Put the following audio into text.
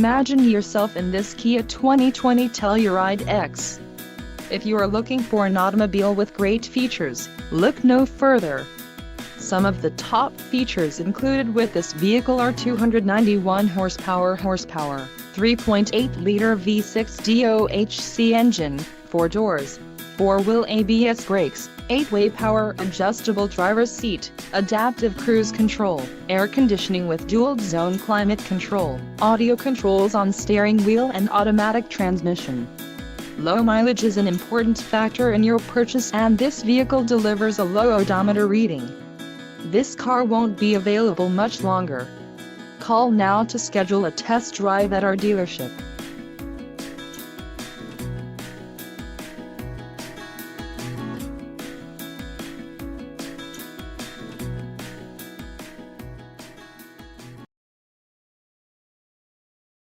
Imagine yourself in this Kia 2020 Telluride EX. If you are looking for an automobile with great features, look no further. Some of the top features included with this vehicle are 291 horsepower, 3.8-liter V6 DOHC engine, 4 doors, 4-wheel ABS brakes, 8-way power adjustable driver's seat, adaptive cruise control, air conditioning with dual-zone climate control, audio controls on steering wheel and automatic transmission. Low mileage is an important factor in your purchase, and this vehicle delivers a low odometer reading. This car won't be available much longer. Call now to schedule a test drive at our dealership.